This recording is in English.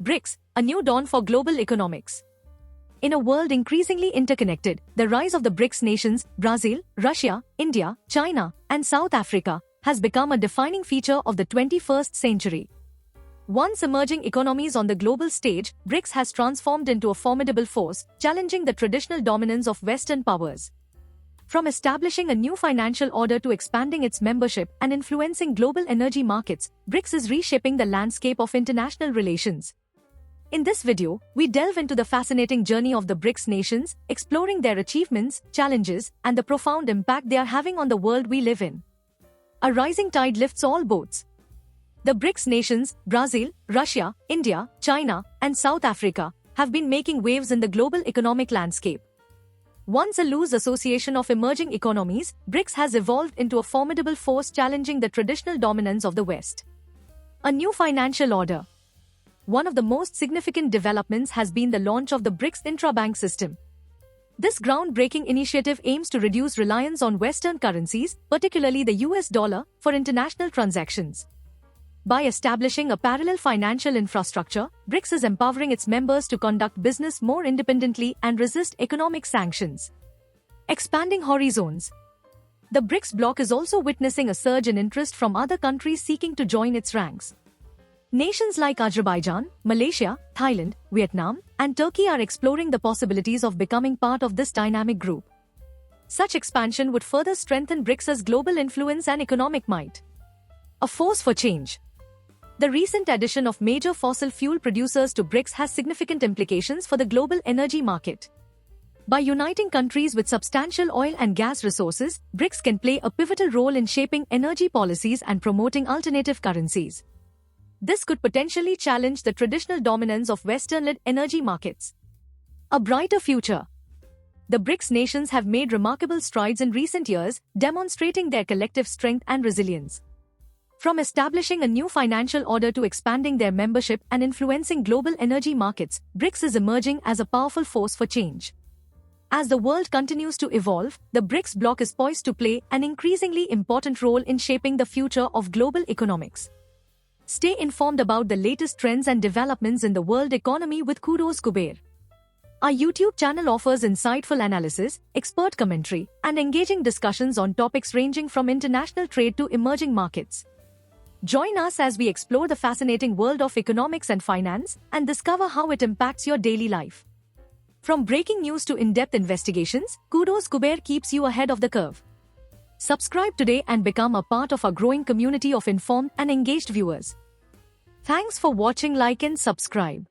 BRICS, a new dawn for global economics. In a world increasingly interconnected, the rise of the BRICS nations, Brazil, Russia, India, China, and South Africa, has become a defining feature of the 21st century. Once emerging economies on the global stage, BRICS has transformed into a formidable force, challenging the traditional dominance of Western powers. From establishing a new financial order to expanding its membership and influencing global energy markets, BRICS is reshaping the landscape of international relations. In this video, we delve into the fascinating journey of the BRICS nations, exploring their achievements, challenges, and the profound impact they are having on the world we live in. A rising tide lifts all boats. The BRICS nations, Brazil, Russia, India, China, and South Africa, have been making waves in the global economic landscape. Once a loose association of emerging economies, BRICS has evolved into a formidable force challenging the traditional dominance of the West. A new financial order. One of the most significant developments has been the launch of the BRICS intra-bank system. This groundbreaking initiative aims to reduce reliance on Western currencies, particularly the US dollar, for international transactions. By establishing a parallel financial infrastructure, BRICS is empowering its members to conduct business more independently and resist economic sanctions. Expanding horizons. The BRICS bloc is also witnessing a surge in interest from other countries seeking to join its ranks. Nations like Azerbaijan, Malaysia, Thailand, Vietnam, and Turkey are exploring the possibilities of becoming part of this dynamic group. Such expansion would further strengthen BRICS' global influence and economic might. A force for change. The recent addition of major fossil fuel producers to BRICS has significant implications for the global energy market. By uniting countries with substantial oil and gas resources, BRICS can play a pivotal role in shaping energy policies and promoting alternative currencies. This could potentially challenge the traditional dominance of Western-led energy markets. A brighter future. The BRICS nations have made remarkable strides in recent years, demonstrating their collective strength and resilience. From establishing a new financial order to expanding their membership and influencing global energy markets, BRICS is emerging as a powerful force for change. As the world continues to evolve, the BRICS bloc is poised to play an increasingly important role in shaping the future of global economics. Stay informed about the latest trends and developments in the world economy with Kudos Kuber. Our YouTube channel offers insightful analysis, expert commentary, and engaging discussions on topics ranging from international trade to emerging markets. Join us as we explore the fascinating world of economics and finance and discover how it impacts your daily life. From breaking news to in-depth investigations, Kudos Kuber keeps you ahead of the curve. Subscribe today and become a part of our growing community of informed and engaged viewers. Thanks for watching. Like and subscribe.